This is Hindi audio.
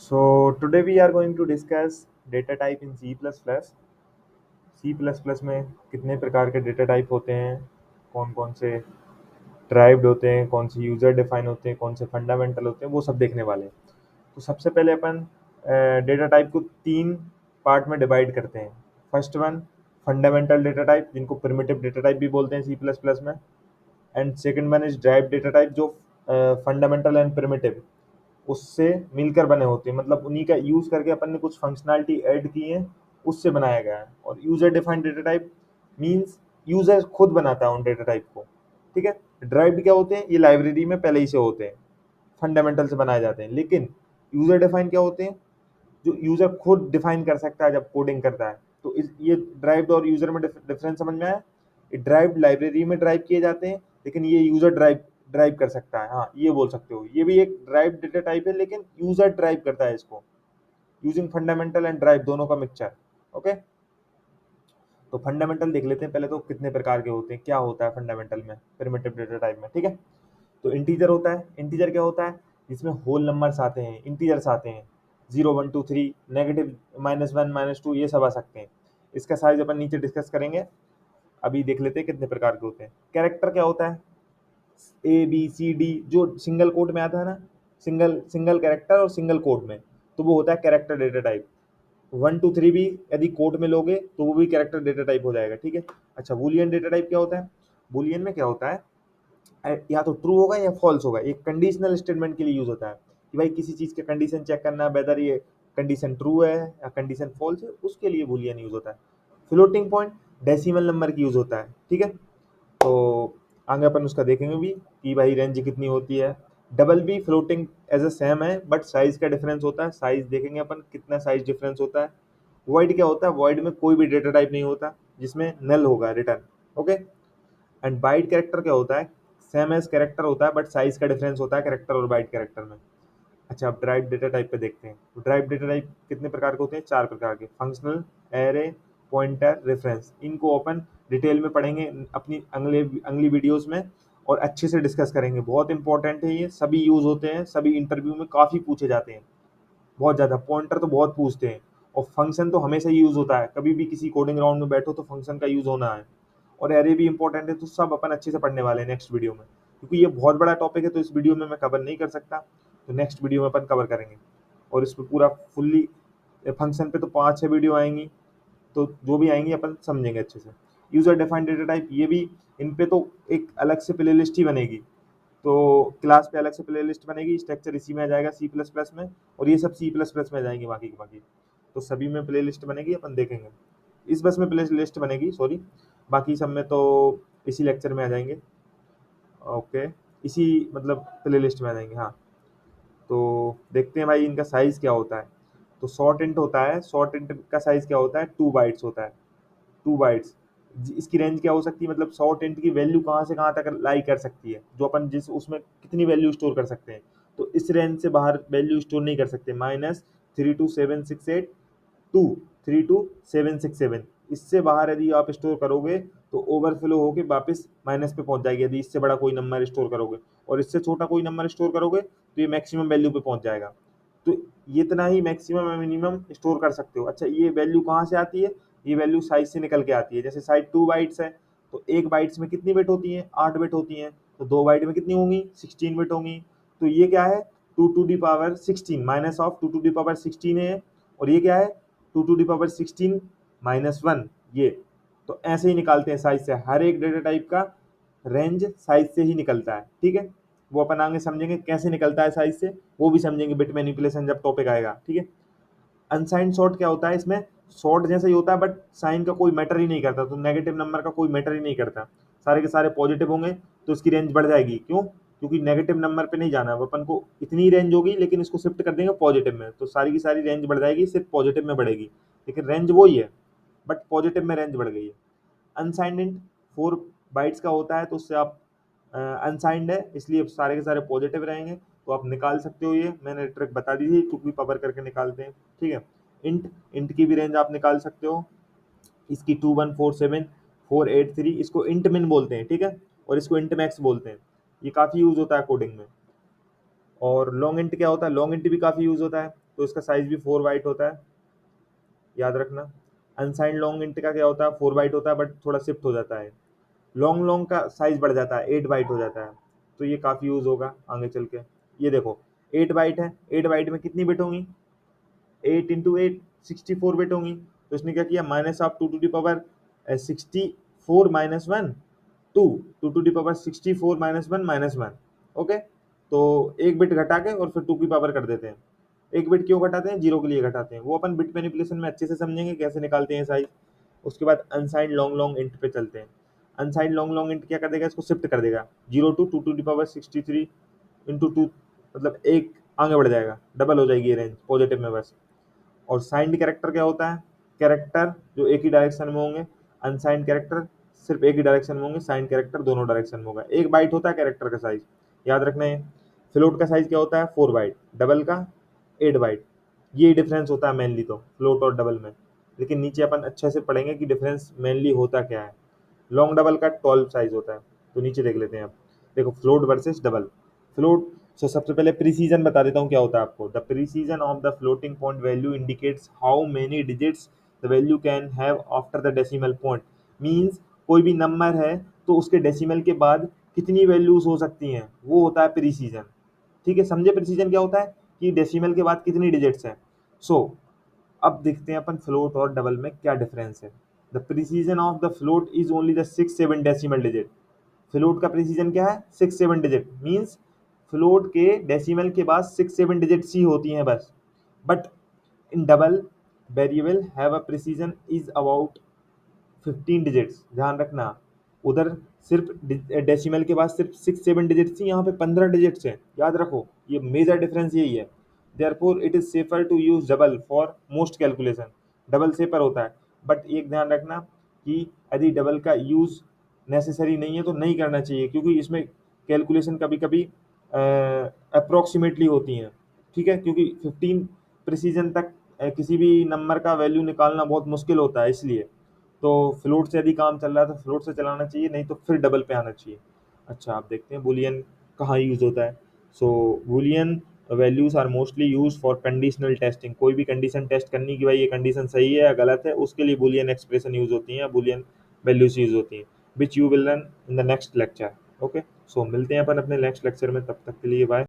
So today we are going to discuss data type in C++. C++ में कितने प्रकार के डेटा टाइप होते हैं, कौन कौन से ड्राइव्ड होते हैं, कौन से यूज़र डिफाइन होते हैं, कौन से फंडामेंटल होते हैं, वो सब देखने वाले हैं। तो सबसे पहले अपन डेटा टाइप को 3 पार्ट में डिवाइड करते हैं। First one fundamental data type, जिनको प्रिमिटिव डेटा टाइप भी बोलते हैं C++ में। And second one is derived data type, जो फंडामेंटल एंड प्रिमिटिव उससे मिलकर बने होते हैं, मतलब उन्हीं का यूज करके अपन ने कुछ फंक्शनैलिटी ऐड की है, उससे बनाया गया है। और user defined data type means user खुद बनाता है उन डेटा टाइप को। ठीक है। ड्राइव्ड क्या होते हैं, ये लाइब्रेरी में पहले ही से होते हैं, फंडामेंटल से बनाए जाते हैं। लेकिन यूजर डिफाइन क्या होते हैं, जो यूजर खुद डिफाइन कर सकता है जब कोडिंग करता है। तो ये ड्राइव्ड और यूजर में डिफरेंस समझ में आया। ड्राइव्ड लाइब्रेरी में ड्राइव किए जाते हैं, लेकिन ये यूजर ड्राइव ड्राइव कर सकता है। हाँ, ये बोल सकते हो, ये भी एक ड्राइव डेटा टाइप है, लेकिन यूजर ड्राइव करता है इसको, यूजिंग फंडामेंटल एंड ड्राइव दोनों का मिक्सचर। ओके। तो फंडामेंटल देख लेते हैं पहले, तो कितने प्रकार के होते हैं, क्या होता है फंडामेंटल में, प्रिमिटिव डेटा टाइप में। ठीक है। तो इंटीजर होता है। इंटीजर क्या होता है, जिसमें होल नंबर्स आते हैं, इंटीजर्स आते हैं, 0 1 2 3, नेगेटिव -1 -2, ये सब आ सकते हैं। इसका साइज अपन नीचे डिस्कस करेंगे। अभी देख लेते हैं कितने प्रकार के होते हैं। कैरेक्टर क्या होता है, ABCD जो सिंगल कोड में आता है ना, सिंगल सिंगल कैरेक्टर और सिंगल कोड में, तो वो होता है कैरेक्टर डेटा टाइप। 1 2 3 भी यदि कोड में लोगे तो वो भी कैरेक्टर डेटा टाइप हो जाएगा। ठीक है। अच्छा, बूलियन डेटा टाइप क्या होता है, बूलियन में क्या होता है, या तो ट्रू होगा या फॉल्स होगा। एक कंडीशनल स्टेटमेंट के लिए यूज होता है कि भाई किसी चीज के कंडीशन चेक करना, वेदर ये कंडीशन ट्रू है या कंडीशन फॉल्स है, उसके लिए बूलियन यूज होता है। फ्लोटिंग पॉइंट डेसिमल नंबर की यूज होता है। ठीक है। तो आगे अपन उसका देखेंगे भी कि भाई रेंज कितनी होती है। डबल भी फ्लोटिंग एज अ सेम है, बट साइज का डिफरेंस होता है। साइज देखेंगे अपन कितना साइज डिफरेंस होता है। वॉइड क्या होता है, वॉइड में कोई भी डेटा टाइप नहीं होता जिसमें नल होगा return. Okay. And byte character क्या होता है, सेम एज कैरेक्टर होता है, बट साइज का डिफरेंस होता है कैरेक्टर और बाइट कैरेक्टर में। अच्छा, अब ड्राइव डेटा टाइप पे देखते हैं। तो ड्राइव डेटा टाइप कितने प्रकार के होते हैं, 4 प्रकार के। Functional, array, pointer, reference. इनको अपन डिटेल में पढ़ेंगे अपनी अगले अगली वीडियोस में, और अच्छे से डिस्कस करेंगे। बहुत इंपॉर्टेंट है ये, सभी यूज होते हैं, सभी इंटरव्यू में काफ़ी पूछे जाते हैं, बहुत ज़्यादा। पॉइंटर तो बहुत पूछते हैं, और फंक्शन तो हमेशा ही यूज होता है, कभी भी किसी कोडिंग राउंड में बैठो तो फंक्शन का यूज होना है। और एरे भी इंपॉर्टेंट है। तो सब अपन अच्छे से पढ़ने वाले हैं नेक्स्ट वीडियो में, क्योंकि ये बहुत बड़ा टॉपिक है, तो इस वीडियो में मैं कवर नहीं कर सकता, तो नेक्स्ट वीडियो में अपन कवर करेंगे। और इस पे पूरा फुल्ली, फंक्शन पे तो 5 6 वीडियो आएंगी, तो जो भी आएंगी अपन समझेंगे अच्छे से। यूजर डिफाइंड डेटा टाइप, ये भी, इन पे तो एक अलग से प्ले लिस्ट ही बनेगी। तो क्लास पे अलग से प्ले लिस्ट बनेगी, स्ट्रक्चर इसी में आ जाएगा C++ में, और ये सब C++ में जाएंगे बाकी के बाकी। तो सभी में प्ले लिस्ट बनेगी, अपन देखेंगे। इस बस में प्ले लिस्ट बनेगी, सॉरी, बाकी सब में तो इसी लेक्चर में आ जाएंगे। ओके, इसी मतलब प्ले लिस्ट में आ जाएंगे। हाँ, तो देखते हैं भाई इनका साइज क्या होता है। तो शॉर्ट इंट होता है, शॉर्ट इंट का साइज क्या होता है, 2 बाइट्स होता है। 2 बाइट्स। इसकी रेंज क्या हो सकती है, मतलब शॉर्ट इंट की वैल्यू कहाँ से कहाँ तक लाई कर सकती है, जो अपन जिस उसमें कितनी वैल्यू स्टोर कर सकते हैं। तो इस रेंज से बाहर वैल्यू स्टोर नहीं कर सकते। -32 768 2 32 767, इससे बाहर यदि आप स्टोर करोगे तो ओवरफ्लो होके वापस माइनस पे पहुंच जाएगी, यदि इससे बड़ा कोई नंबर स्टोर करोगे। और इससे छोटा कोई नंबर स्टोर करोगे तो ये मैक्सिमम वैल्यू पे पहुंच जाएगा। तो ये इतना ही मैक्सिमम और मिनिमम स्टोर कर सकते हो। अच्छा, ये वैल्यू कहाँ से आती है, ये वैल्यू साइज से निकल के आती है। जैसे साइज 2 बाइट्स है, तो एक बाइट्स में कितनी बिट होती है, 8 बिट होती हैं। तो 2 बाइट में कितनी होंगी, 16 बिट होंगी। तो ये क्या है, 2 to the power 16 minus of 2 to the power 16 है। और ये क्या है, 2 to the power 16 - 1, ये। तो ऐसे ही निकालते हैं साइज से, हर एक डेटा टाइप का रेंज साइज से ही निकलता है। ठीक है। वो अपन आगे समझेंगे कैसे निकलता है साइज से, वो भी समझेंगे बिट मैनिपुलेशन जब टॉपिक आएगा। ठीक है। अनसाइंड सॉर्ट क्या होता है, इसमें सॉर्ट जैसा ही होता है, बट साइन का कोई मैटर ही नहीं करता। तो नेगेटिव नंबर का कोई मैटर ही नहीं करता, सारे के सारे पॉजिटिव होंगे तो इसकी रेंज बढ़ जाएगी। क्यों, क्योंकि नेगेटिव नंबर पे नहीं जाना है अपन को, इतनी रेंज होगी, लेकिन इसको शिफ्ट कर देंगे पॉजिटिव में, तो सारी की सारी रेंज बढ़ जाएगी, सिर्फ पॉजिटिव में बढ़ेगी, लेकिन रेंज वही है, बट पॉजिटिव में रेंज बढ़ गई है। अनसाइंड इंट 4 बाइट्स का होता है, तो उससे आप अनसाइंड है, इसलिए सारे के सारे पॉजिटिव रहेंगे, तो आप निकाल सकते हो। ये मैंने ट्रिक बता दी थी, टुक भी पावर करके निकालते हैं। ठीक है। इंट इंट की भी रेंज आप निकाल सकते हो। इसकी 2147 483, इसको इंट मिन बोलते हैं। ठीक है। और इसको इंट मैक्स बोलते हैं। ये काफ़ी यूज होता है कोडिंग में। और लॉन्ग इंट क्या होता है, लॉन्ग इंट भी काफ़ी यूज होता है। तो इसका साइज भी 4 बाइट होता है, याद रखना। अनसाइंड लॉन्ग इंट का क्या होता है, 4 बाइट होता है बट थोड़ा शिफ्ट हो जाता है। लॉन्ग लॉन्ग का साइज बढ़ जाता है, 8 बाइट हो जाता है, तो ये काफ़ी यूज़ होगा आगे चल के। ये देखो 8 बाइट है, 8 बाइट में कितनी बिट होंगी, 8 इंटू 8 64 बिट होंगी। तो इसने क्या किया, minus of 2 to the power 64 minus one, two to the power 64 minus one minus one. Okay, तो एक बिट घटा के और फिर 2 की पावर कर देते हैं। एक बिट क्यों घटाते हैं, जीरो के लिए घटाते हैं, वो अपन बिट मैनिपुलेशन में अच्छे से समझेंगे कैसे निकालते हैं साइज। उसके बाद अनसाइंड लॉन्ग लॉन्ग इंट पे चलते हैं। अनसाइंड लॉन्ग लॉन्ग इंट क्या कर देगा, इसको शिफ्ट कर देगा, 0 to the power 63 into two, मतलब एक आगे बढ़ जाएगा, डबल हो जाएगी ये रेंज पॉजिटिव में बस। और साइंड कैरेक्टर क्या होता है, कैरेक्टर जो एक ही डायरेक्शन में होंगे, अनसाइंड कैरेक्टर सिर्फ एक ही डायरेक्शन में होंगे, साइंड कैरेक्टर दोनों डायरेक्शन में होगा। एक बाइट होता है कैरेक्टर का साइज, याद रखना है। फ्लोट का साइज क्या होता है, 4 बाइट, डबल का 8 बाइट। ये डिफरेंस होता है मेनली तो फ्लोट और डबल में, लेकिन नीचे अपन अच्छे से पढ़ेंगे कि डिफरेंस मेनली होता क्या है। लॉन्ग डबल का 12 साइज होता है, तो नीचे देख लेते हैं आप। देखो फ्लोट वर्सेस डबल। फ्लोट, सो सबसे पहले प्रीसीजन बता देता हूँ क्या होता है आपको। The precision of the floating point value indicates how many digits the value can have after the decimal point. Means कोई भी नंबर है तो उसके डेसिमल के बाद कितनी वैल्यूज हो सकती हैं, वो होता है प्रीसीजन। ठीक है, समझे प्रीसीजन क्या होता है, कि डेसिमल के बाद कितनी डिजिट्स हैं। सो अब देखते हैं अपन फ्लोट और डबल में क्या डिफरेंस है। The precision of the float is only the 6-7 decimal digit. Float का प्रीसीजन क्या है, 6-7 डिजिट। मीन्स फ्लोट के डेसिमल के बाद 6-7 डिजिट्स ही होती हैं बस। But in double variable have a precision is about 15 digits. ध्यान रखना, उधर सिर्फ डेसिमल के बाद सिर्फ 6-7 डिजिट्स थी, यहाँ पे 15 डिजिट्स हैं, याद रखो, ये मेजर डिफरेंस यही है। Therefore it is safer to use double for most calculation. Double safer होता है, बट एक ध्यान रखना कि यदि डबल का यूज नेसेसरी नहीं है तो नहीं करना चाहिए, क्योंकि इसमें कैलकुलेशन कभी कभी अप्रोक्सीमेटली होती हैं। ठीक है, क्योंकि 15 प्रिसीजन तक किसी भी नंबर का वैल्यू निकालना बहुत मुश्किल होता है, इसलिए तो फ्लोट से यदि काम चल रहा है तो फ्लोट से चलाना चाहिए, नहीं तो फिर डबल पे आना चाहिए। अच्छा, आप देखते हैं बुलियन कहाँ यूज होता है। So boolean values are mostly use for conditional testing. कोई भी कंडीशन टेस्ट करनी कि भाई ये कंडीशन सही है या गलत है, उसके लिए बुलियन एक्सप्रेशन यूज होती हैं, बुलियन वैल्यूज यूज होती हैं, which you will learn in the next lecture. Okay, so मिलते हैं अपन अपने नेक्स्ट लेक्चर में, तब तक के लिए बाय।